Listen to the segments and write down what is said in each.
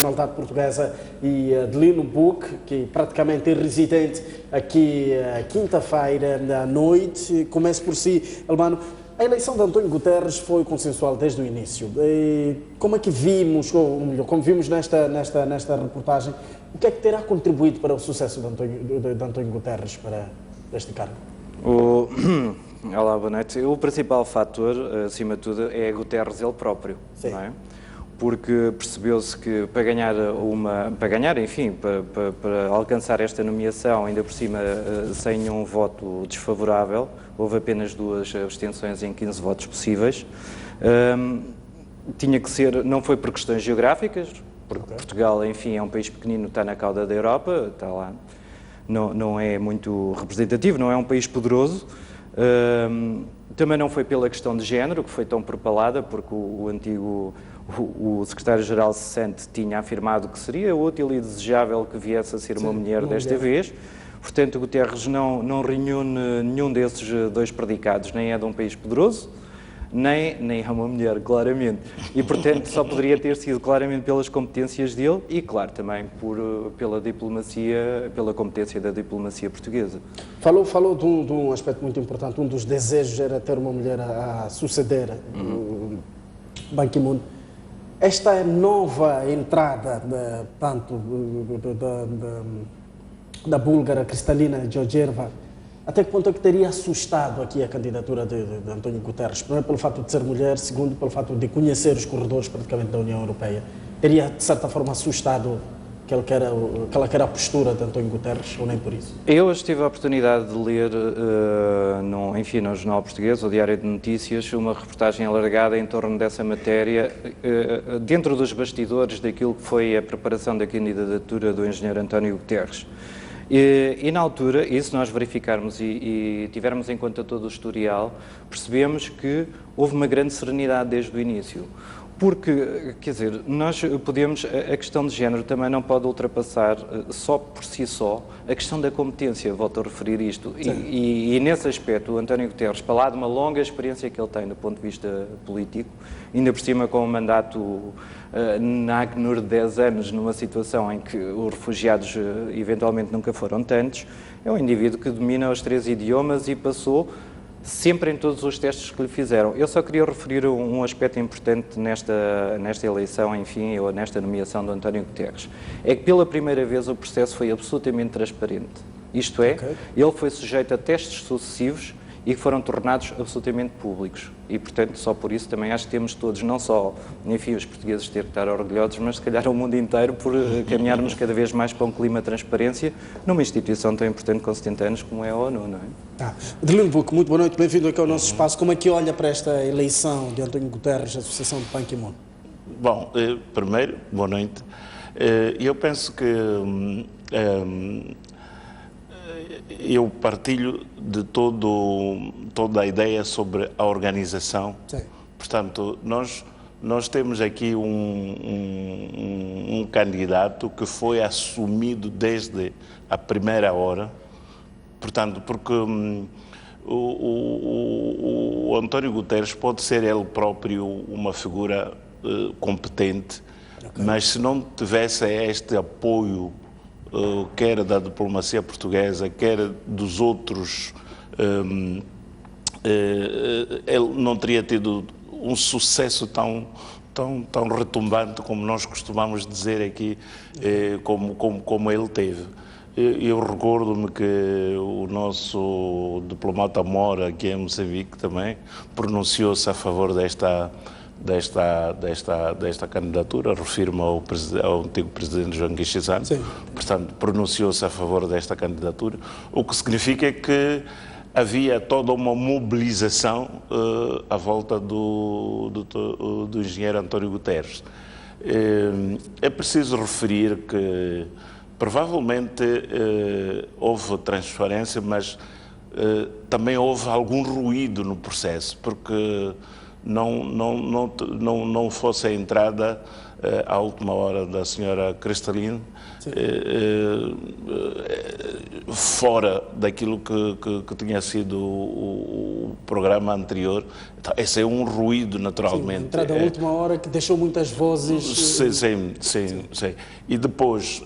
nacionalidade portuguesa, e Adelino Buque, que praticamente é residente aqui quinta-feira à noite. Começo por si, Albano. A eleição de António Guterres foi consensual desde o início. Como é que vimos, ou melhor, como vimos nesta reportagem, o que é que terá contribuído para o sucesso de António Guterres para este cargo? Olá, boa noite. O principal fator, acima de tudo, é Guterres ele próprio, sim, não é? Porque percebeu-se que para alcançar esta nomeação, ainda por cima sem nenhum voto desfavorável, houve apenas 2 abstenções em 15 votos possíveis. Tinha que ser, não foi por questões geográficas, porque Portugal, enfim, é um país pequenino, está na cauda da Europa, está lá, não é muito representativo, não é um país poderoso. Também não foi pela questão de género, que foi tão propalada, porque o secretário-geral cessante tinha afirmado que seria útil e desejável que viesse a ser uma mulher desta vez. Portanto, Guterres não reúne nenhum desses 2 predicados, nem é de um país poderoso, nem é uma mulher, claramente. E, portanto, só poderia ter sido claramente pelas competências dele e, claro, também pela diplomacia, pela competência da diplomacia portuguesa. Falou de um aspecto muito importante. Um dos desejos era ter uma mulher a suceder Ban Ki-moon. Esta nova entrada, tanto da búlgara Kristalina Georgieva, até que ponto é que teria assustado aqui a candidatura de António Guterres? Primeiro, pelo fato de ser mulher, segundo, pelo fato de conhecer os corredores praticamente da União Europeia. Teria, de certa forma, assustado aquela que era a postura de António Guterres, ou nem por isso? Eu hoje tive a oportunidade de ler, no Jornal Português, o Diário de Notícias, uma reportagem alargada em torno dessa matéria, dentro dos bastidores daquilo que foi a preparação da candidatura do engenheiro António Guterres. E na altura, e se nós verificarmos e tivermos em conta todo o historial, percebemos que houve uma grande serenidade desde o início. Porque, quer dizer, nós podemos, a questão de género também não pode ultrapassar só por si só a questão da competência, volto a referir isto. E nesse aspecto, o António Guterres, para lá de uma longa experiência que ele tem do ponto de vista político, ainda por cima com um mandato na ACNUR de 10 anos, numa situação em que os refugiados eventualmente nunca foram tantos, é um indivíduo que domina os 3 idiomas e passou sempre em todos os testes que lhe fizeram. Eu só queria referir um aspecto importante nesta eleição, enfim, ou nesta nomeação do António Guterres. É que pela primeira vez o processo foi absolutamente transparente. Isto é, ele foi sujeito a testes sucessivos e que foram tornados absolutamente públicos. E, portanto, só por isso também acho que temos todos, não só, enfim, os portugueses ter que estar orgulhosos, mas se calhar o mundo inteiro por caminharmos cada vez mais para um clima de transparência numa instituição tão importante com 70 anos como é a ONU, não é? Adelino Buque, muito boa noite, bem-vindo aqui ao nosso espaço. Como é que olha para esta eleição de António Guterres, Associação de Ban Ki-moon? Bom, primeiro, boa noite. Eu penso que eu partilho de toda a ideia sobre a organização. Sim. Portanto, nós temos aqui um candidato que foi assumido desde a primeira hora. Portanto, porque o António Guterres pode ser ele próprio uma figura competente, mas se não tivesse este apoio quer da diplomacia portuguesa, quer dos outros, ele não teria tido um sucesso tão retumbante como nós costumamos dizer aqui, como ele teve. Eu recordo-me que o nosso diplomata Mora, aqui em Moçambique também, pronunciou-se a favor desta candidatura, refiro-me ao antigo presidente João Guichezano, portanto, pronunciou-se a favor desta candidatura, o que significa que havia toda uma mobilização à volta do engenheiro António Guterres. É preciso referir que provavelmente houve transparência, mas também houve algum ruído no processo, porque não fosse a entrada à última hora da senhora Cristalino, fora daquilo que tinha sido o programa anterior. Então, esse é um ruído, naturalmente. Sim, a entrada à última hora que deixou muitas vozes... Sim. E depois,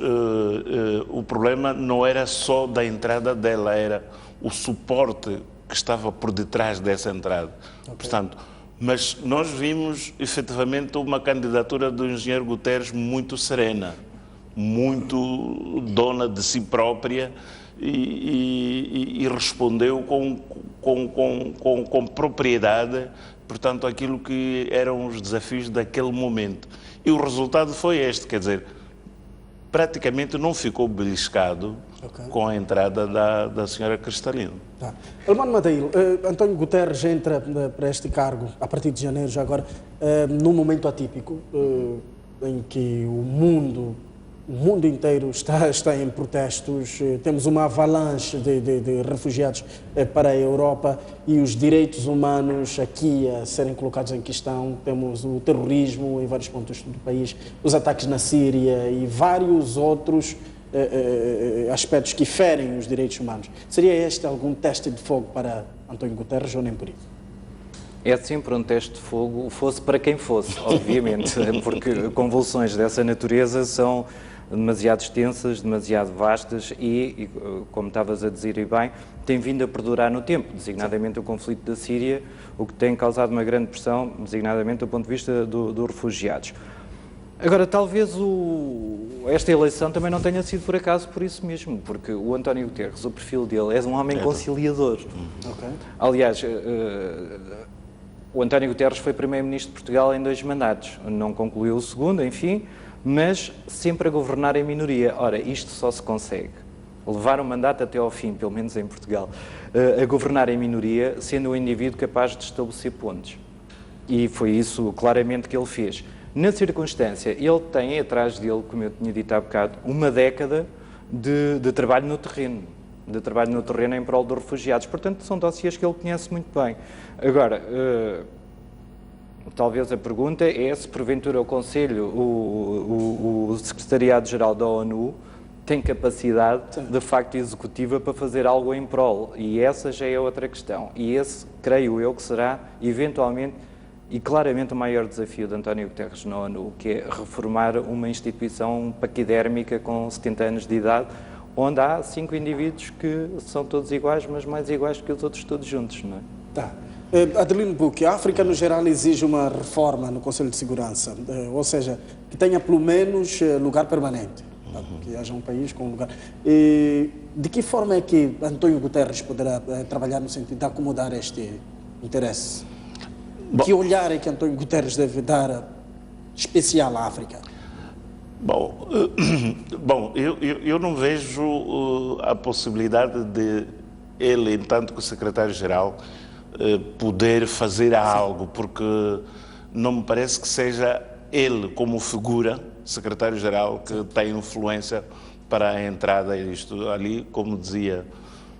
o problema não era só da entrada dela, era o suporte que estava por detrás dessa entrada. Okay. Portanto, mas nós vimos, efetivamente, uma candidatura do engenheiro Guterres muito serena, muito dona de si própria e respondeu com propriedade, portanto, aquilo que eram os desafios daquele momento. E o resultado foi este, quer dizer, praticamente não ficou beliscado com a entrada da senhora Cristalino. Tá. Elmano Mataíl, António Guterres entra para este cargo a partir de janeiro, já agora, num momento atípico, em que o mundo inteiro está em protestos, temos uma avalanche de refugiados para a Europa e os direitos humanos aqui a serem colocados em questão, temos o terrorismo em vários pontos do país, os ataques na Síria e vários outros aspectos que ferem os direitos humanos. Seria este algum teste de fogo para António Guterres ou nem por isso? É sempre um teste de fogo, fosse para quem fosse, obviamente, porque convulsões dessa natureza são demasiado extensas, demasiado vastas e, como estavas a dizer e bem, tem vindo a perdurar no tempo, designadamente o conflito da Síria, o que tem causado uma grande pressão, designadamente do ponto de vista dos refugiados. Agora, talvez esta eleição também não tenha sido por acaso por isso mesmo, porque o António Guterres, o perfil dele é um homem conciliador. Okay. Aliás, o António Guterres foi primeiro-ministro de Portugal em 2 mandatos, não concluiu o segundo, enfim, mas sempre a governar em minoria. Ora, isto só se consegue levar um mandato até ao fim, pelo menos em Portugal, a governar em minoria, sendo um indivíduo capaz de estabelecer pontes. E foi isso claramente que ele fez. Na circunstância, ele tem atrás dele, como eu tinha dito há bocado, uma década de trabalho no terreno. De trabalho no terreno em prol dos refugiados. Portanto, são dossiês que ele conhece muito bem. Agora, talvez a pergunta é se, porventura, o Conselho, o Secretariado-Geral da ONU, tem capacidade, de facto, executiva para fazer algo em prol. E essa já é outra questão. E esse, creio eu, que será, eventualmente, e claramente o maior desafio de António Guterres na ONU, que é reformar uma instituição paquidérmica com 70 anos de idade, onde há 5 indivíduos que são todos iguais, mas mais iguais que os outros todos juntos, não é? Tá. Adelino Buque, a África no geral exige uma reforma no Conselho de Segurança, ou seja, que tenha pelo menos lugar permanente, que haja um país com lugar. De que forma é que António Guterres poderá trabalhar no sentido de acomodar este interesse? Bom, que olhar é que António Guterres deve dar especial à África? Bom, eu não vejo a possibilidade de ele, entanto que secretário-geral, poder fazer algo, porque não me parece que seja ele, como figura, secretário-geral, que tem influência para a entrada disto. Ali, como dizia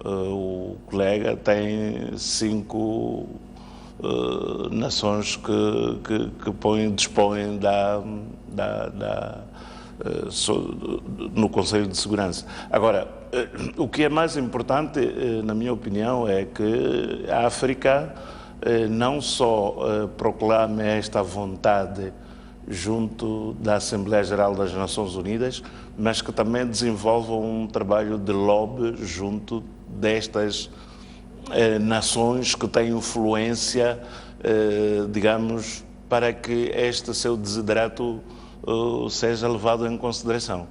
o colega, tem 5 nações que dispõem no Conselho de Segurança. Agora, o que é mais importante, na minha opinião, é que a África não só proclame esta vontade junto da Assembleia Geral das Nações Unidas, mas que também desenvolva um trabalho de lobby junto destas nações que têm influência, digamos, para que este seu desiderato seja levado em consideração.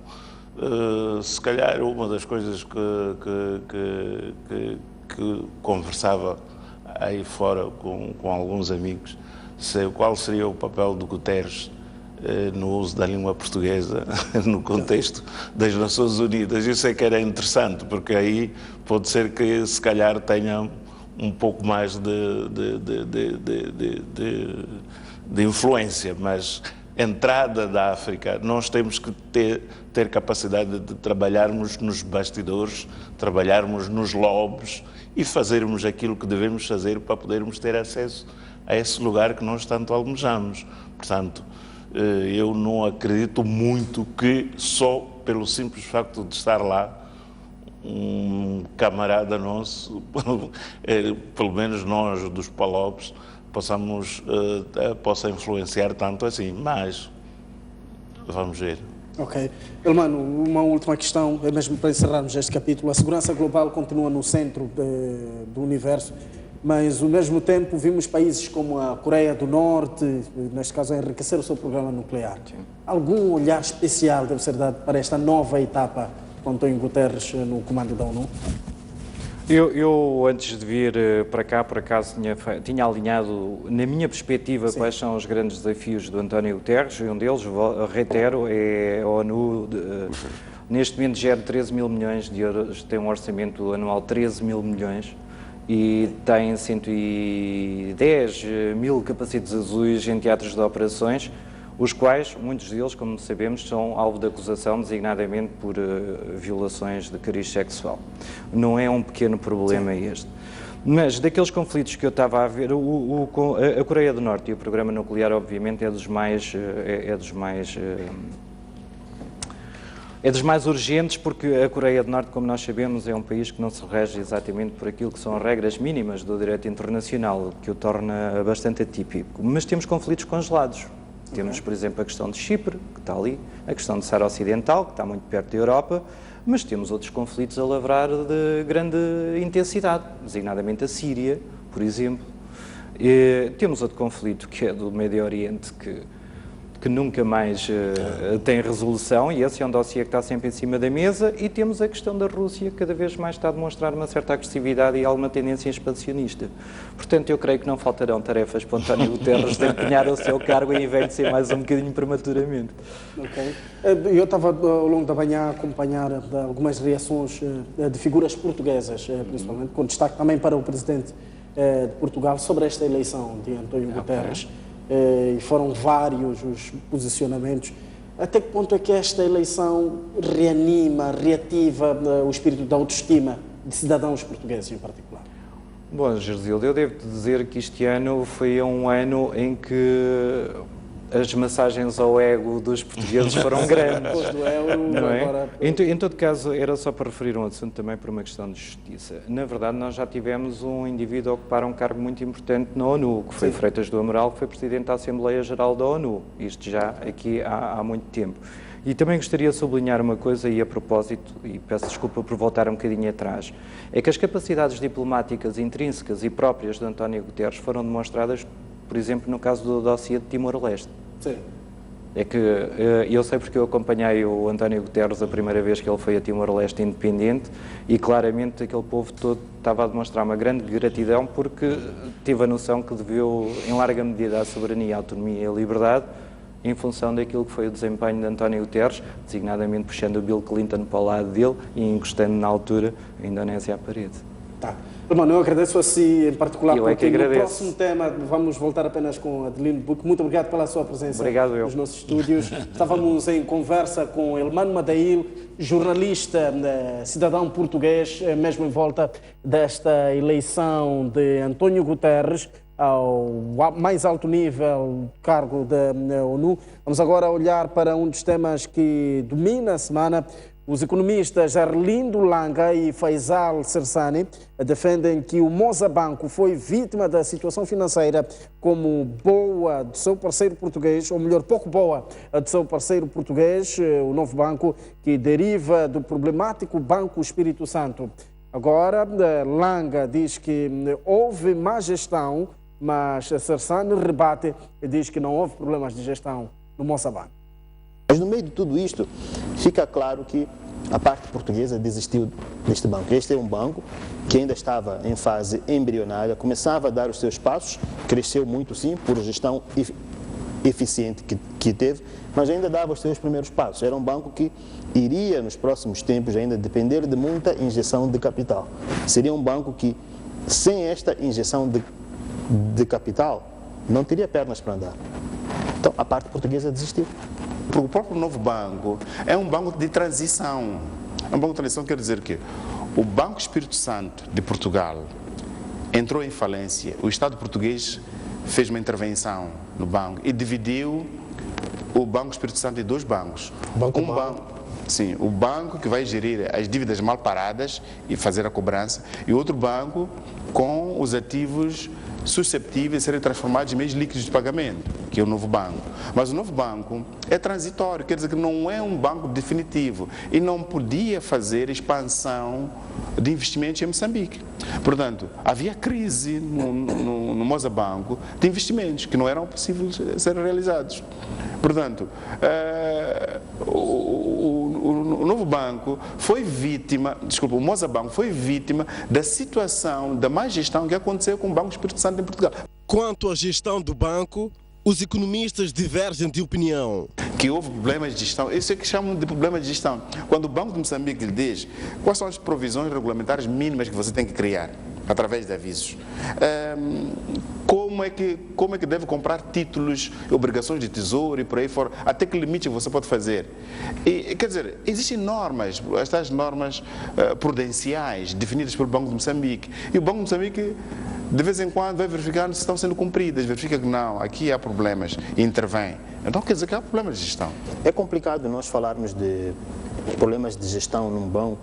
Se calhar uma das coisas que conversava aí fora com alguns amigos, qual seria o papel de Guterres no uso da língua portuguesa no contexto das Nações Unidas. Isso é que era interessante, porque aí pode ser que se calhar tenha um pouco mais de influência, mas entrada da África, nós temos que ter capacidade de trabalharmos nos bastidores, trabalharmos nos lobbies e fazermos aquilo que devemos fazer para podermos ter acesso a esse lugar que nós tanto almejamos. Portanto, eu não acredito muito que só pelo simples facto de estar lá um camarada nosso, pelo menos nós dos Palopes, possa influenciar tanto assim, mas vamos ver. Ok. Elmano, uma última questão, mesmo para encerrarmos este capítulo. A segurança global continua no centro do universo, mas ao mesmo tempo vimos países como a Coreia do Norte, neste caso, a enriquecer o seu programa nuclear. Algum olhar especial deve ser dado para esta nova etapa com António Guterres no comando da ONU? Eu antes de vir para cá, por acaso, tinha alinhado, na minha perspectiva, quais são os grandes desafios do António Guterres, e um deles, reitero, é a ONU, neste momento gera 13 mil milhões de euros, tem um orçamento anual de 13 mil milhões e tem 110 mil capacetes azuis em teatros de operações, os quais, muitos deles, como sabemos, são alvo de acusação, designadamente por violações de cariz sexual. Não é um pequeno problema este. Mas daqueles conflitos que eu estava a ver, a Coreia do Norte e o programa nuclear, obviamente, é dos mais urgentes, porque a Coreia do Norte, como nós sabemos, é um país que não se rege exatamente por aquilo que são as regras mínimas do direito internacional, que o torna bastante atípico. Mas temos conflitos congelados. Temos, por exemplo, a questão de Chipre, que está ali, a questão de Saara Ocidental, que está muito perto da Europa, mas temos outros conflitos a lavrar de grande intensidade, designadamente a Síria, por exemplo. E temos outro conflito, que é do Médio Oriente, que nunca mais tem resolução, e esse é um dossiê que está sempre em cima da mesa, e temos a questão da Rússia, que cada vez mais está a demonstrar uma certa agressividade e alguma tendência expansionista. Portanto, eu creio que não faltarão tarefas para António Guterres de empenhar o seu cargo e envelhecer mais um bocadinho prematuramente. Ok. Eu estava ao longo da manhã a acompanhar algumas reações de figuras portuguesas, principalmente, com destaque também para o presidente de Portugal, sobre esta eleição de António Guterres. E foram vários os posicionamentos. Até que ponto é que esta eleição reativa o espírito da autoestima de cidadãos portugueses em particular? Bom, Gersildo, eu devo dizer que este ano foi um ano em que as massagens ao ego dos portugueses foram grandes. Depois do euro, não é? agora... Em todo caso, era só para referir um assunto também por uma questão de justiça. Na verdade, nós já tivemos um indivíduo a ocupar um cargo muito importante na ONU, que foi Freitas do Amaral, que foi Presidente da Assembleia Geral da ONU. Isto já aqui há muito tempo. E também gostaria de sublinhar uma coisa, e a propósito, e peço desculpa por voltar um bocadinho atrás, é que as capacidades diplomáticas intrínsecas e próprias de António Guterres foram demonstradas, por exemplo, no caso do dossiê de Timor-Leste. Sim. É que eu sei porque eu acompanhei o António Guterres a primeira vez que ele foi a Timor-Leste independente e claramente aquele povo todo estava a demonstrar uma grande gratidão porque teve a noção que deveu, em larga medida, a soberania, a autonomia e a liberdade em função daquilo que foi o desempenho de António Guterres, designadamente puxando o Bill Clinton para o lado dele e encostando na altura a Indonésia à parede. Tá. Mano, eu agradeço a si em particular, porque no agradeço. próximo tema vamos voltar apenas com Adelino Buque. Muito obrigado pela sua presença nos nossos estúdios. Estávamos em conversa com Elmano Madail, jornalista, cidadão português, mesmo em volta desta eleição de António Guterres ao mais alto nível cargo da ONU. Vamos agora olhar para um dos temas que domina a semana. Os economistas Arlindo Langa e Faisal Sersani defendem que o Mozabanco foi vítima da situação financeira como boa do seu parceiro português, ou melhor, pouco boa do seu parceiro português, o Novo Banco, que deriva do problemático Banco Espírito Santo. Agora, Langa diz que houve má gestão, mas Sersani rebate e diz que não houve problemas de gestão no Mozabanco. Mas no meio de tudo isto, fica claro que a parte portuguesa desistiu deste banco. Este é um banco que ainda estava em fase embrionária, começava a dar os seus passos, cresceu muito sim, por gestão eficiente que teve, mas ainda dava os seus primeiros passos. Era um banco que iria, nos próximos tempos, ainda depender de muita injeção de capital. Seria um banco que, sem esta injeção de capital, não teria pernas para andar. Então, a parte portuguesa desistiu. O próprio Novo Banco é um banco de transição. É um banco de transição, quer dizer que o Banco Espírito Santo de Portugal entrou em falência. O Estado português fez uma intervenção no banco e dividiu o Banco Espírito Santo tem dois bancos. Sim, o banco que vai gerir as dívidas mal paradas e fazer a cobrança, e outro banco com os ativos susceptíveis de serem transformados em meios líquidos de pagamento, que é o novo banco. Mas o novo banco é transitório, quer dizer que não é um banco definitivo e não podia fazer expansão de investimentos em Moçambique. Portanto, havia crise no Moçambique de investimentos que não eram possíveis de ser realizados. Portanto, o novo banco foi vítima, o Moçambique foi vítima da situação, da má gestão que aconteceu com o Banco Espírito Santo em Portugal. Quanto à gestão do banco, os economistas divergem de opinião. Que houve problemas de gestão, isso é que chamam de problemas de gestão. Quando o Banco de Moçambique lhe diz quais são as provisões regulamentares mínimas que você tem que criar, através de avisos, como é que deve comprar títulos, obrigações de tesouro e por aí fora, até que limite você pode fazer. E, quer dizer, existem normas, estas normas prudenciais definidas pelo Banco de Moçambique, e o Banco de Moçambique de vez em quando vai verificar se estão sendo cumpridas, verifica que não, aqui há problemas e intervém. Então quer dizer que há problemas de gestão. É complicado nós falarmos de problemas de gestão num banco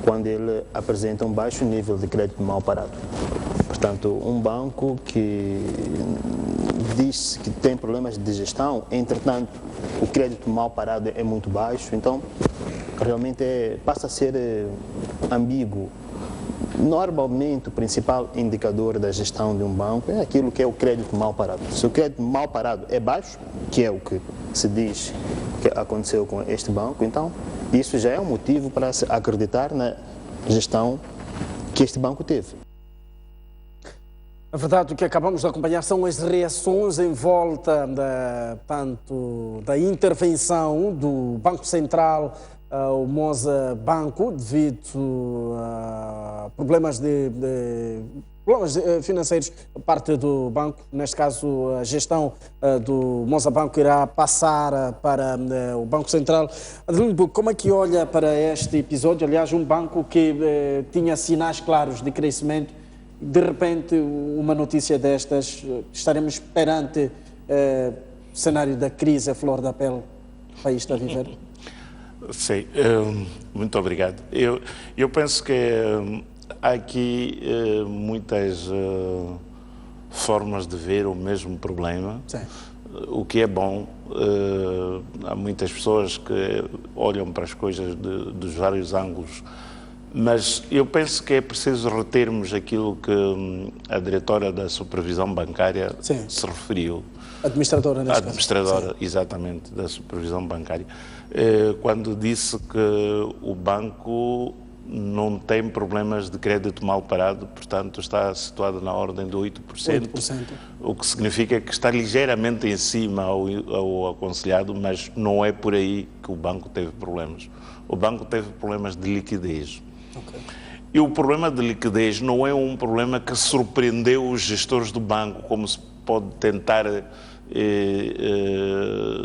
quando ele apresenta um baixo nível de crédito mal parado. Portanto, um banco que diz que tem problemas de gestão, entretanto, o crédito mal parado é muito baixo, então realmente passa a ser ambíguo. Normalmente, o principal indicador da gestão de um banco é aquilo que é o crédito mal parado. Se o crédito mal parado é baixo, que é o que se diz que aconteceu com este banco, então isso já é um motivo para se acreditar na gestão que este banco teve. A verdade, o que acabamos de acompanhar são as reações em volta tanto da intervenção do Banco Central ao Moçambique devido a problemas financeiros por parte do banco. Neste caso, a gestão do Moçambique irá passar para o Banco Central. Adelino, como é que olha para este episódio? Aliás, um banco que tinha sinais claros de crescimento, de repente, uma notícia destas, estaremos perante o cenário da crise à flor da pele que o país está a viver? Sim, muito obrigado. Eu penso que há aqui muitas formas de ver o mesmo problema, sim, o que é bom. Há muitas pessoas que olham para as coisas dos vários ângulos, mas eu penso que é preciso retermos aquilo que a diretora da supervisão bancária, sim, se referiu. Administradora, neste caso. Administradora, exatamente, da supervisão bancária, quando disse que o banco não tem problemas de crédito mal parado, portanto está situado na ordem de 8%, o que significa que está ligeiramente em cima ao aconselhado, mas não é por aí que o banco teve problemas. O banco teve problemas de liquidez. Okay. E o problema de liquidez não é um problema que surpreendeu os gestores do banco, como se pode tentar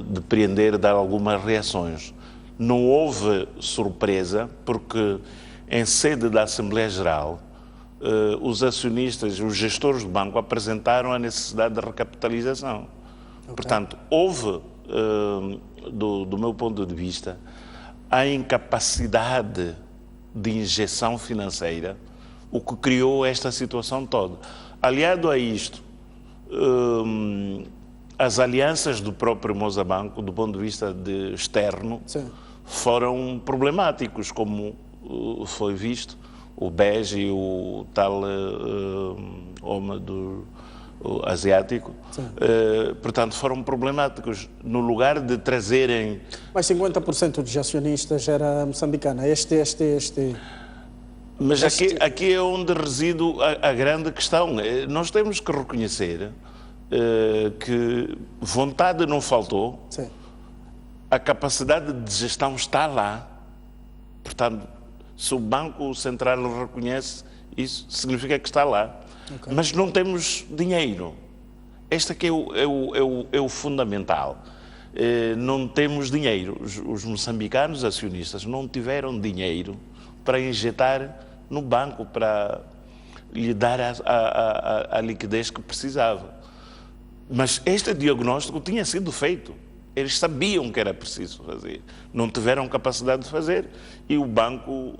depreender de algumas reações. Não houve surpresa, porque em sede da Assembleia Geral, os acionistas, os gestores do banco apresentaram a necessidade de recapitalização. Okay. Portanto, houve, do meu ponto de vista, a incapacidade de injeção financeira, o que criou esta situação toda. Aliado a isto, as alianças do próprio Moçambique, do ponto de vista externo, sim, foram problemáticos, como foi visto, o BES e o tal homem asiático, portanto, foram problemáticos. No lugar de trazerem... Mas 50% dos acionistas era moçambicana. Mas aqui é onde reside a grande questão. Nós temos que reconhecer que vontade não faltou, sim, a capacidade de gestão está lá. Portanto, se o Banco Central reconhece isso, significa que está lá. Okay. Mas não temos dinheiro. Este aqui é o fundamental. Não temos dinheiro. Os moçambicanos acionistas não tiveram dinheiro para injetar no banco, para lhe dar a liquidez que precisava. Mas este diagnóstico tinha sido feito. Eles sabiam que era preciso fazer, não tiveram capacidade de fazer e o banco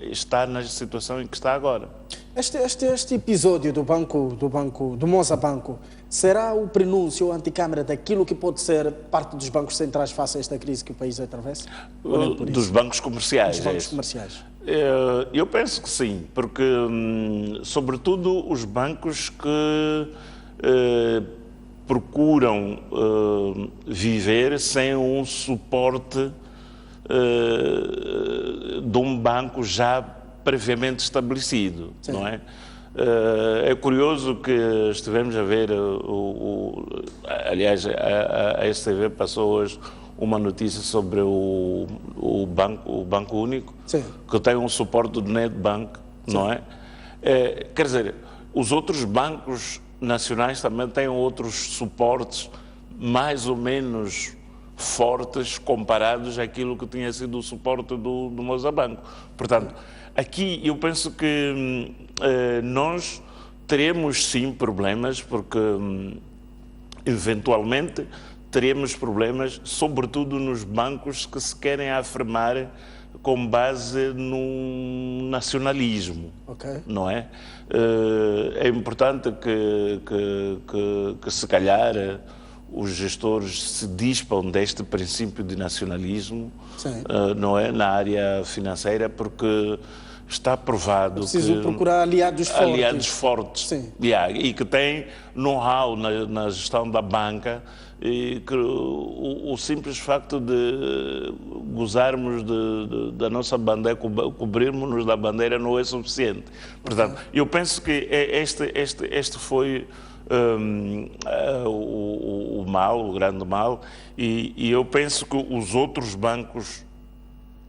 está na situação em que está agora. Este episódio do Moza Banco será o prenúncio anticâmara daquilo que pode ser parte dos bancos centrais face a esta crise que o país atravessa? Dos bancos comerciais. Dos bancos comerciais. Eu penso que sim, porque sobretudo os bancos que procuram viver sem um suporte de um banco já previamente estabelecido, sim, não é? É curioso que estivemos a ver, aliás, a STV passou hoje uma notícia sobre o Banco Único, sim, que tem um suporte do Nedbank, sim, não é? Quer dizer, os outros bancos nacionais também têm outros suportes mais ou menos fortes comparados àquilo que tinha sido o suporte do Moza Banco. Portanto, aqui eu penso que nós teremos sim problemas, porque eventualmente teremos problemas, sobretudo nos bancos que se querem afirmar com base no nacionalismo, okay, não é? É importante que se calhar os gestores se dispam deste princípio de nacionalismo, não é, na área financeira, porque está provado que... Preciso procurar aliados fortes. Sim. E que têm know-how na gestão da banca, e que o simples facto de gozarmos da nossa bandeira, cobrirmos-nos da bandeira, não é suficiente. Portanto, eu penso que este foi o mal, o grande mal, e eu penso que os outros bancos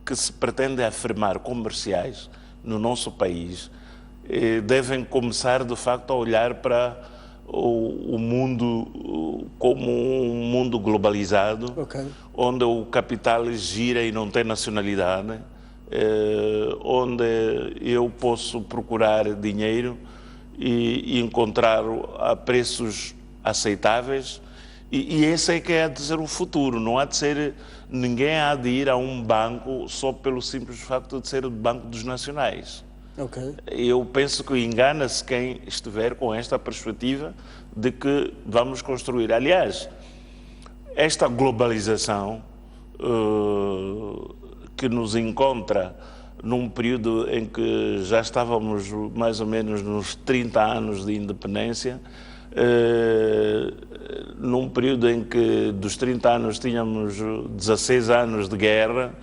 que se pretendem afirmar comerciais no nosso país devem começar, de facto, a olhar para o mundo como um mundo globalizado, okay, onde o capital gira e não tem nacionalidade, onde eu posso procurar dinheiro e encontrar a preços aceitáveis, e esse é que há de ser o futuro. Não há de ser, ninguém há de ir a um banco só pelo simples facto de ser o banco dos nacionais. Okay. Eu penso que engana-se quem estiver com esta perspectiva de que vamos construir. Aliás, esta globalização que nos encontra num período em que já estávamos mais ou menos nos 30 anos de independência, num período em que dos 30 anos tínhamos 16 anos de guerra,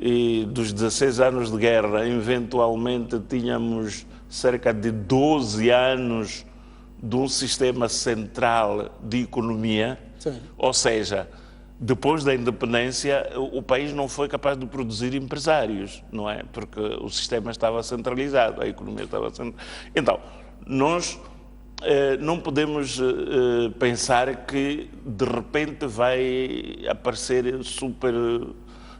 e dos 16 anos de guerra, eventualmente tínhamos cerca de 12 anos de um sistema central de economia. Sim. Ou seja, depois da independência, o país não foi capaz de produzir empresários, não é? Porque o sistema estava centralizado, a economia estava centralizada. Então, nós não podemos pensar que de repente vai aparecer super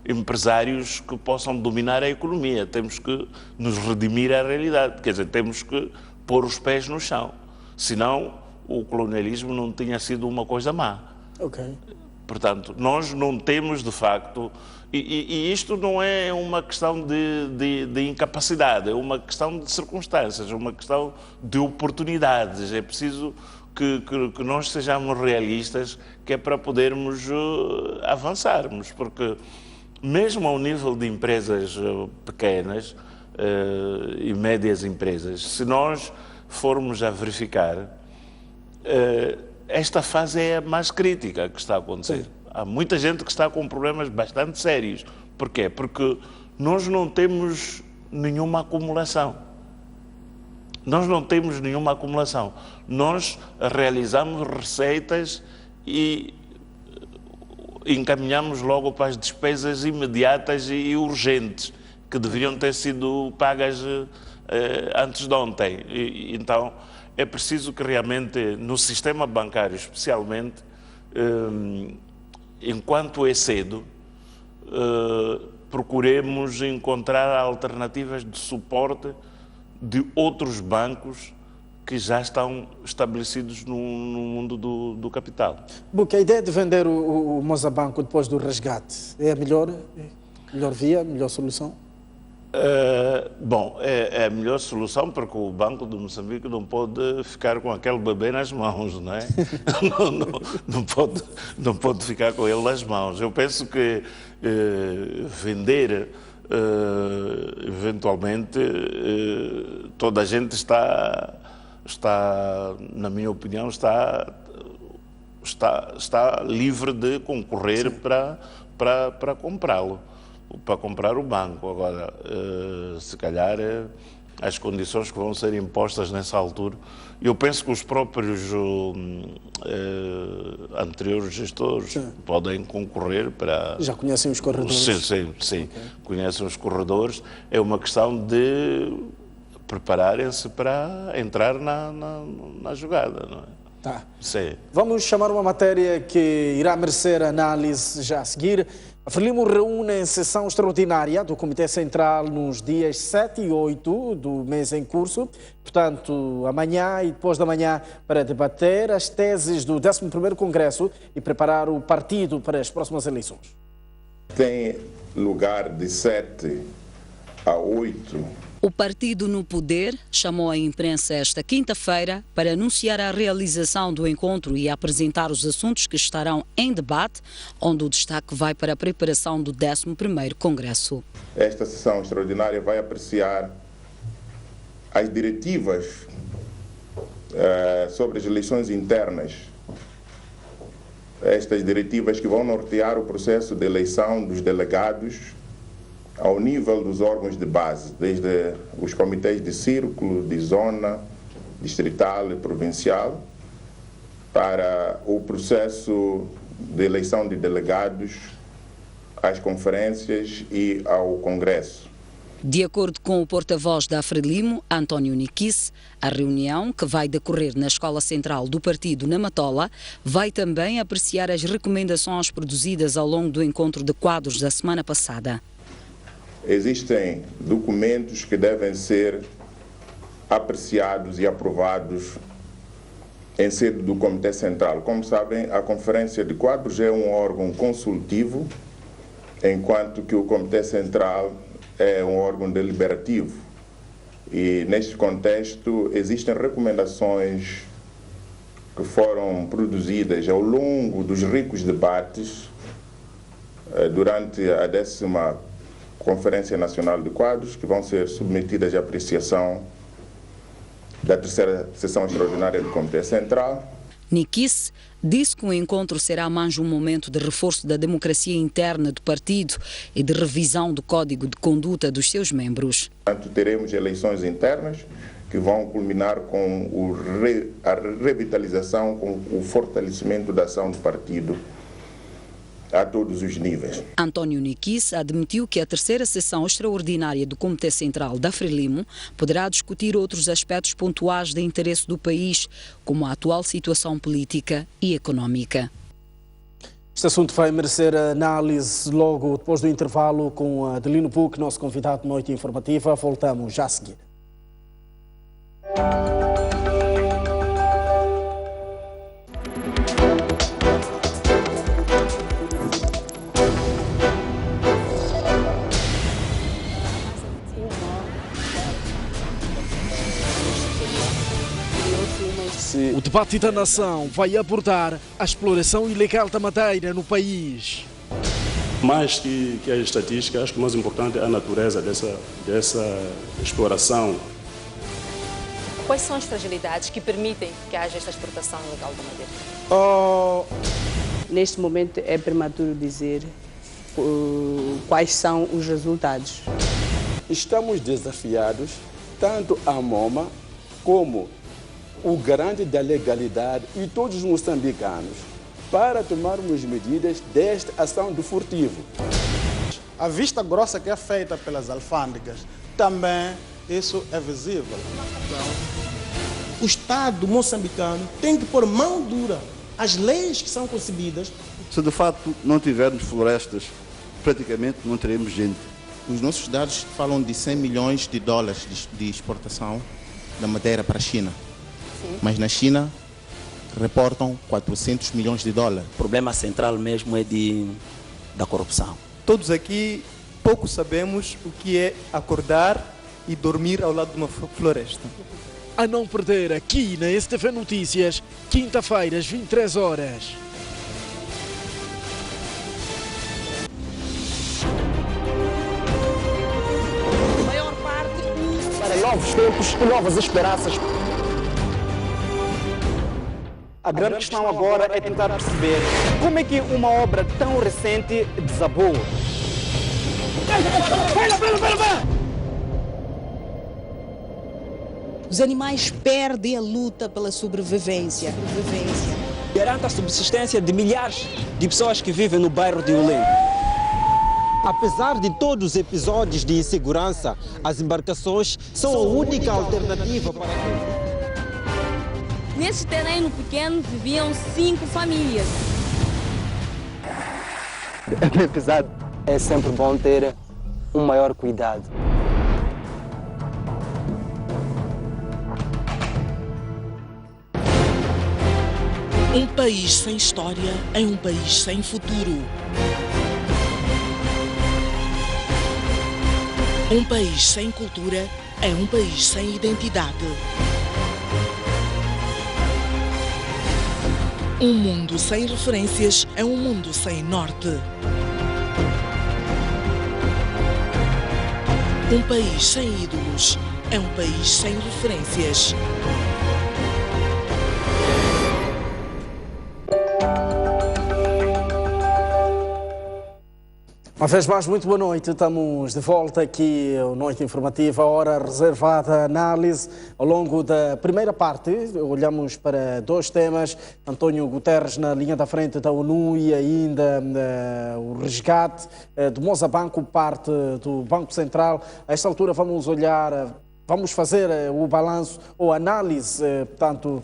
empresários que possam dominar a economia. Temos que nos redimir à realidade, quer dizer, temos que pôr os pés no chão, senão o colonialismo não tinha sido uma coisa má. Okay. Portanto, nós não temos de facto, e isto não é uma questão de incapacidade, é uma questão de circunstâncias, é uma questão de oportunidades. É preciso que nós sejamos realistas, que é para podermos avançarmos, porque mesmo ao nível de empresas pequenas e médias empresas, se nós formos a verificar, esta fase é a mais crítica que está a acontecer. Sim. Há muita gente que está com problemas bastante sérios. Porquê? Porque nós não temos nenhuma acumulação. Nós não temos nenhuma acumulação. Nós realizamos receitas e encaminhamos logo para as despesas imediatas e urgentes, que deveriam ter sido pagas antes de ontem. Então, é preciso que realmente, no sistema bancário especialmente, enquanto é cedo, procuremos encontrar alternativas de suporte de outros bancos que já estão estabelecidos no mundo do capital. Porque a ideia de vender o Mosabanco depois do resgate é a melhor via, a melhor solução? Bom, é a melhor solução porque o Banco de Moçambique não pode ficar com aquele bebê nas mãos, não é? não pode ficar com ele nas mãos. Eu penso que vender, eventualmente, toda a gente está, na minha opinião, está livre de concorrer para comprá-lo, para comprar o banco. Agora, se calhar, as condições que vão ser impostas nessa altura, eu penso que os próprios anteriores gestores podem concorrer para... Já conhecem os corredores? Sim. Okay. Conhecem os corredores. É uma questão de prepararem-se para entrar na jogada, não é? Tá. Sim. Vamos chamar uma matéria que irá merecer análise já a seguir. A Frelimo reúne em sessão extraordinária do Comitê Central nos dias 7 e 8 do mês em curso, portanto, amanhã e depois da manhã, para debater as teses do 11º Congresso e preparar o partido para as próximas eleições. Tem lugar de 7 a 8. O partido no poder chamou a imprensa esta quinta-feira para anunciar a realização do encontro e apresentar os assuntos que estarão em debate, onde o destaque vai para a preparação do 11º Congresso. Esta sessão extraordinária vai apreciar as diretivas sobre as eleições internas. Estas diretivas que vão nortear o processo de eleição dos delegados ao nível dos órgãos de base, desde os comitês de círculo, de zona, distrital e provincial, para o processo de eleição de delegados, às conferências e ao Congresso. De acordo com o porta-voz da Frelimo, António Niquice, a reunião, que vai decorrer na Escola Central do Partido na Matola, vai também apreciar as recomendações produzidas ao longo do encontro de quadros da semana passada. Existem documentos que devem ser apreciados e aprovados em sede do Comitê Central. Como sabem, a Conferência de Quadros é um órgão consultivo, enquanto que o Comitê Central é um órgão deliberativo. E, neste contexto, existem recomendações que foram produzidas ao longo dos ricos debates durante a 10ª Conferência Nacional de Quadros, que vão ser submetidas à apreciação da 3ª Sessão Extraordinária do Comitê Central. Niquice disse que o encontro será mais um momento de reforço da democracia interna do partido e de revisão do código de conduta dos seus membros. Portanto, teremos eleições internas que vão culminar com a revitalização, com o fortalecimento da ação do partido a todos os níveis. António Niquice admitiu que a 3ª sessão extraordinária do Comitê Central da Frelimo poderá discutir outros aspectos pontuais de interesse do país, como a atual situação política e económica. Este assunto vai merecer análise logo depois do intervalo com Adelino Puc, nosso convidado de Noite Informativa. Voltamos já a seguir. O debate da nação vai abordar a exploração ilegal da madeira no país. Mais que a estatística, acho que o mais importante é a natureza dessa exploração. Quais são as fragilidades que permitem que haja esta exportação ilegal da madeira? Neste momento é prematuro dizer quais são os resultados. Estamos desafiados, tanto a MoMA como o garante da legalidade e todos os moçambicanos, para tomarmos medidas desta ação do furtivo. A vista grossa que é feita pelas alfândegas, também isso é visível. O Estado moçambicano tem que pôr mão dura às leis que são concebidas. Se de facto não tivermos florestas, praticamente não teremos gente. Os nossos dados falam de 100 milhões de dólares de exportação da madeira para a China. mas na China reportam 400 milhões de dólares. O problema central mesmo é da corrupção. Todos aqui pouco sabemos o que é acordar e dormir ao lado de uma floresta. A não perder aqui na STV Notícias, quinta-feira às 23 horas. Maior parte para novos tempos e novas esperanças. A grande questão agora é tentar perceber como é que uma obra tão recente desabou. Os animais perdem a luta pela sobrevivência. Garanta a subsistência de milhares de pessoas que vivem no bairro de Ulengo. Apesar de todos os episódios de insegurança, as embarcações são a única alternativa para... Nesse terreno pequeno viviam 5 famílias. Apesar, é sempre bom ter um maior cuidado. Um país sem história é um país sem futuro. Um país sem cultura é um país sem identidade. Um mundo sem referências é um mundo sem norte. Um país sem ídolos é um país sem referências. Uma vez mais, muito boa noite. Estamos de volta aqui ao Noite Informativa, a hora reservada à análise. Ao longo da primeira parte, olhamos para 2 temas. António Guterres na linha da frente da ONU e ainda o resgate do Moçambique, parte do Banco Central. A esta altura vamos olhar... Vamos fazer o balanço ou análise, portanto,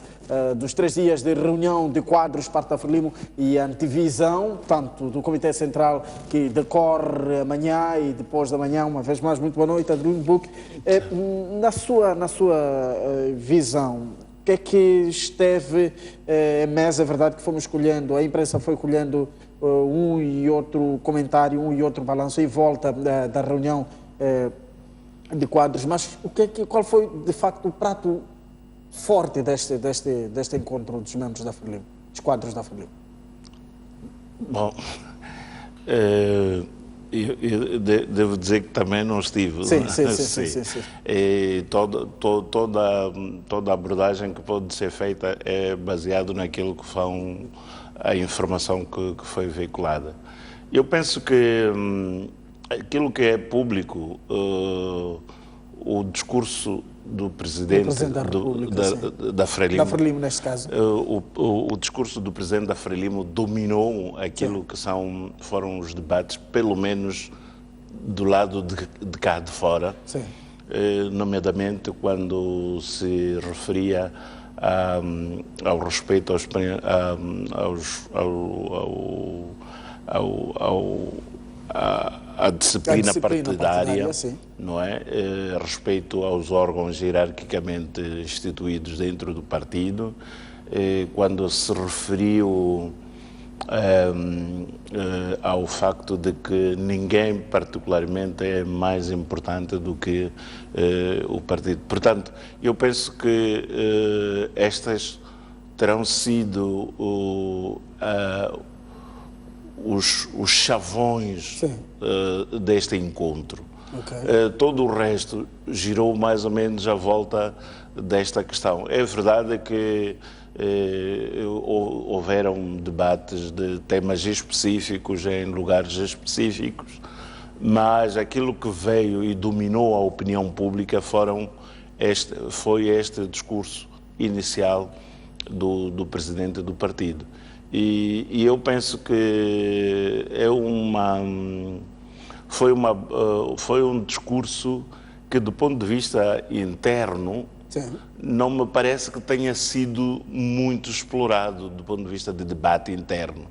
dos 3 dias de reunião de quadros, parte da Frelimo, e a antevisão, tanto do Comitê Central, que decorre amanhã e depois da manhã. Uma vez mais, muito boa noite, Adelino Buque. Na sua visão, o que é que esteve em mesa? É verdade que fomos escolhendo, a imprensa foi colhendo um e outro comentário, um e outro balanço, e volta da reunião de quadros, mas qual foi de facto o prato forte deste encontro dos membros da Frelimo, dos quadros da Frelimo? Bom, eu devo dizer que também não estive. Sim. E toda a abordagem que pode ser feita é baseado naquilo que foi a informação que foi veiculada. Eu penso que aquilo que é público, o discurso do Presidente da Frelimo, da Frelimo, neste caso. O discurso do Presidente da Frelimo dominou aquilo que foram os debates, pelo menos do lado de cá de fora, nomeadamente quando se referia ao respeito à disciplina partidária, não é? Respeito aos órgãos hierarquicamente instituídos dentro do partido, quando se referiu ao facto de que ninguém particularmente é mais importante do que o partido. Portanto, eu penso que estas terão sido os chavões deste encontro. Todo o resto girou mais ou menos à volta desta questão. É verdade que houveram debates de temas específicos em lugares específicos, mas aquilo que veio e dominou a opinião pública foi este discurso inicial do presidente do partido. E eu penso que foi um discurso que, do ponto de vista interno, não me parece que tenha sido muito explorado do ponto de vista de debate interno.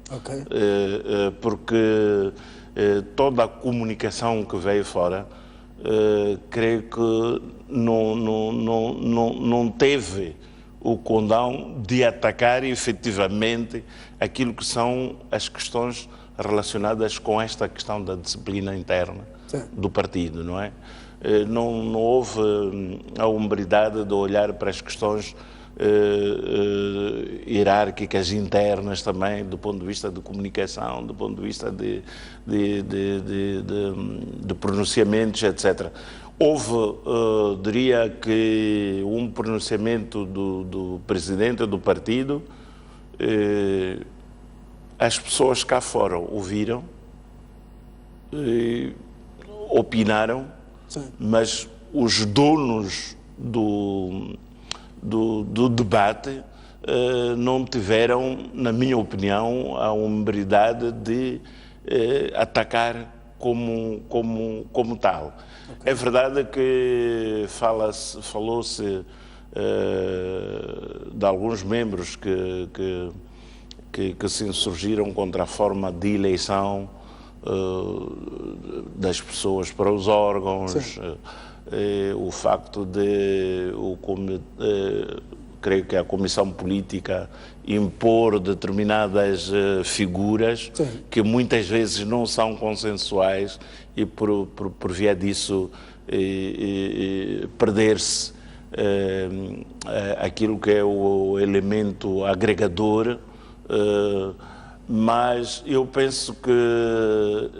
Porque toda a comunicação que veio fora, creio que não teve o condão de atacar efetivamente aquilo que são as questões relacionadas com esta questão da disciplina interna do partido, não é? Não houve a hombridade de olhar para as questões hierárquicas internas também, do ponto de vista de comunicação, do ponto de vista de pronunciamentos, etc. Houve, diria que, um pronunciamento do presidente do partido, as pessoas cá fora ouviram, opinaram, mas os donos do debate não tiveram, na minha opinião, a hombridade de atacar como tal. Okay. É verdade que falou-se de alguns membros que se insurgiram contra a forma de eleição das pessoas para os órgãos, o facto de creio que a Comissão Política impor determinadas figuras que muitas vezes não são consensuais e por via disso perder-se aquilo que é o elemento agregador, mas eu penso que,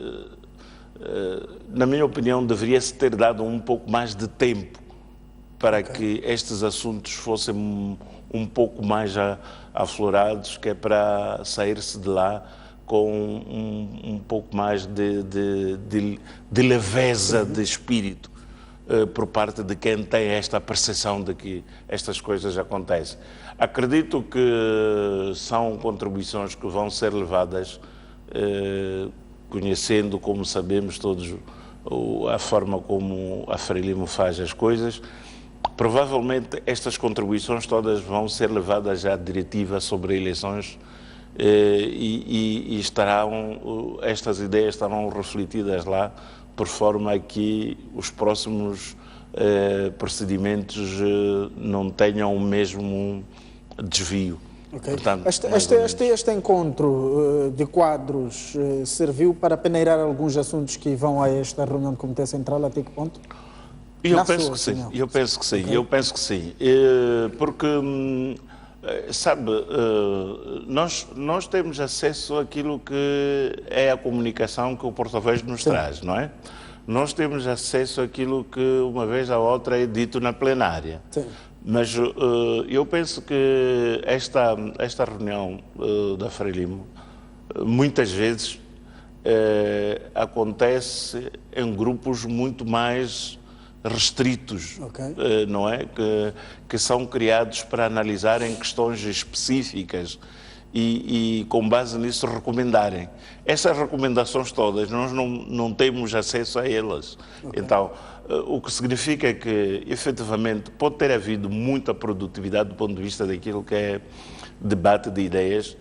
na minha opinião, deveria-se ter dado um pouco mais de tempo para que estes assuntos fossem um pouco mais aflorados, que é para sair-se de lá com um pouco mais de leveza de espírito por parte de quem tem esta percepção de que estas coisas acontecem. Acredito que são contribuições que vão ser levadas, conhecendo, como sabemos todos, a forma como a Frelimo faz as coisas. Provavelmente estas contribuições todas vão ser levadas à diretiva sobre eleições e estas ideias estarão refletidas lá, por forma a que os próximos procedimentos não tenham o mesmo desvio. Okay. Portanto, este encontro de quadros serviu para peneirar alguns assuntos que vão a esta reunião do Comitê Central, até que ponto? Eu penso que sim, eu penso que sim, okay. Eu penso que sim, porque, sabe, nós temos acesso àquilo que é a comunicação que o porta-voz nos traz, não é? Nós temos acesso àquilo que uma vez ou outra é dito na plenária. Sim. Mas eu penso que esta reunião da Frelimo muitas vezes acontece em grupos muito mais restritos, okay. Não é? Que são criados para analisarem questões específicas e com base nisso recomendarem. Essas recomendações todas, nós não temos acesso a elas. Okay. Então, o que significa que, efetivamente, pode ter havido muita produtividade do ponto de vista daquilo que é debate de ideias.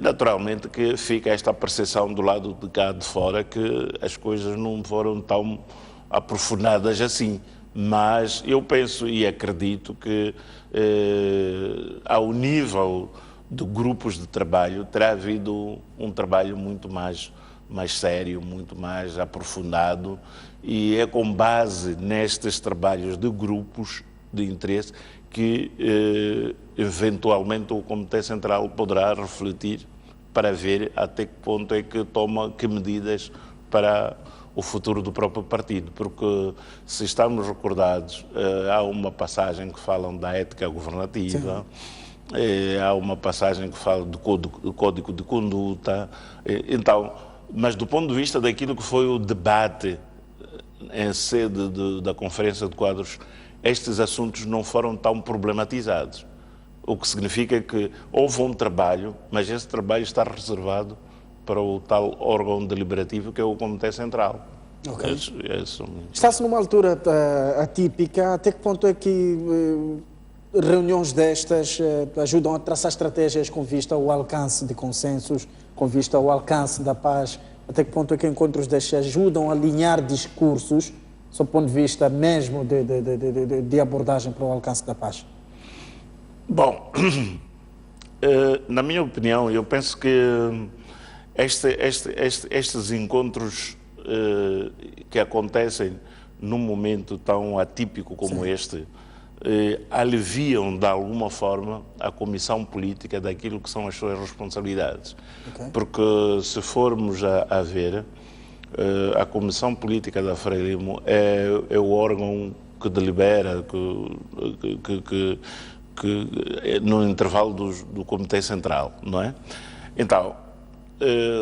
Naturalmente que fica esta percepção do lado de cá de fora que as coisas não foram tão aprofundadas assim, mas eu penso e acredito que ao nível de grupos de trabalho terá havido um trabalho muito mais sério, muito mais aprofundado, e é com base nestes trabalhos de grupos de interesse que eventualmente o Comitê Central poderá refletir para ver até que ponto é que toma que medidas para o futuro do próprio partido, porque se estamos recordados, há uma passagem que fala da ética governativa, há uma passagem que fala do código de conduta, então, mas do ponto de vista daquilo que foi o debate em sede da Conferência de Quadros, estes assuntos não foram tão problematizados, o que significa que houve um trabalho, mas esse trabalho está reservado para o tal órgão deliberativo que é o Comitê Central. Okay. Está-se numa altura atípica. Até que ponto é que reuniões destas ajudam a traçar estratégias com vista ao alcance de consensos, com vista ao alcance da paz? Até que ponto é que encontros destes ajudam a alinhar discursos, sob o ponto de vista mesmo de abordagem para o alcance da paz? Bom, na minha opinião, eu penso que estes encontros que acontecem num momento tão atípico como este, aliviam de alguma forma a comissão política daquilo que são as suas responsabilidades. Porque se formos a ver, a comissão política da Frelimo é o órgão que delibera, que no intervalo do Comitê Central, não é? Então,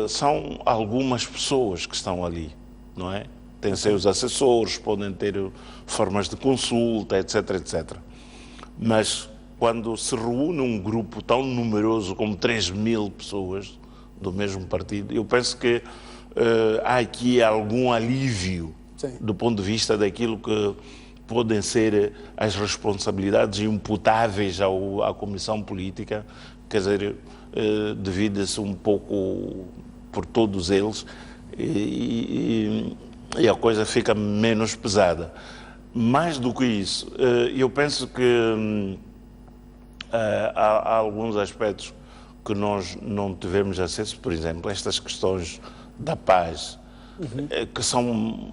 são algumas pessoas que estão ali, não é? Têm seus assessores, podem ter formas de consulta, etc, etc. Mas quando se reúne um grupo tão numeroso como 3.000 pessoas do mesmo partido, eu penso que há aqui algum alívio do ponto de vista daquilo que podem ser as responsabilidades imputáveis à comissão política, quer dizer, divide-se um pouco por todos eles e a coisa fica menos pesada. Mais do que isso, eu penso que há alguns aspectos que nós não tivemos acesso, por exemplo, estas questões da paz, que são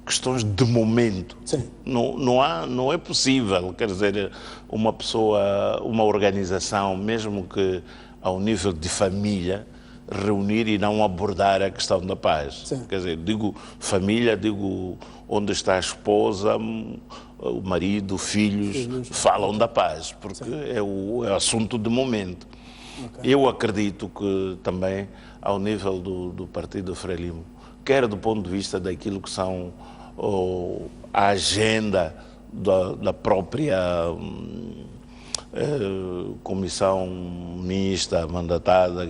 questões de momento. Não é possível, quer dizer, uma pessoa, uma organização, mesmo que ao nível de família, reunir e não abordar a questão da paz. Quer dizer, digo família, digo onde está a esposa, o marido, filhos, falam da paz, porque é o assunto de momento. Eu acredito que também, ao nível do Partido Frelimo, quer do ponto de vista daquilo que são a agenda da própria comissão mista, mandatada,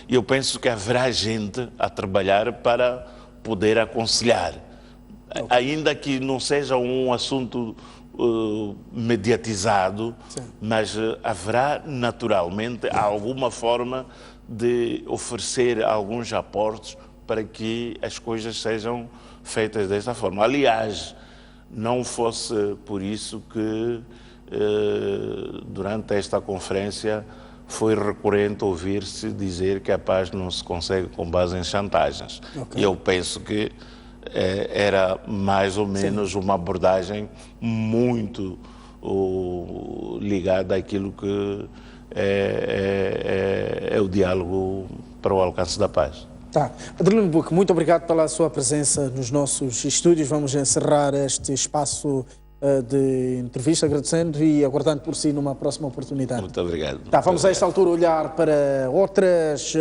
eu penso que haverá gente a trabalhar para poder aconselhar, ainda que não seja um assunto mediatizado, mas haverá naturalmente alguma forma de oferecer alguns aportes para que as coisas sejam feitas desta forma. Aliás, não fosse por isso que durante esta conferência foi recorrente ouvir-se dizer que a paz não se consegue com base em chantagens. E eu penso que era mais ou menos uma abordagem muito ligada àquilo que é o diálogo para o alcance da paz. Adelino Buque, muito obrigado pela sua presença nos nossos estúdios. Vamos encerrar este espaço de entrevista, agradecendo e aguardando por si numa próxima oportunidade. Muito obrigado. Vamos a esta altura olhar para outras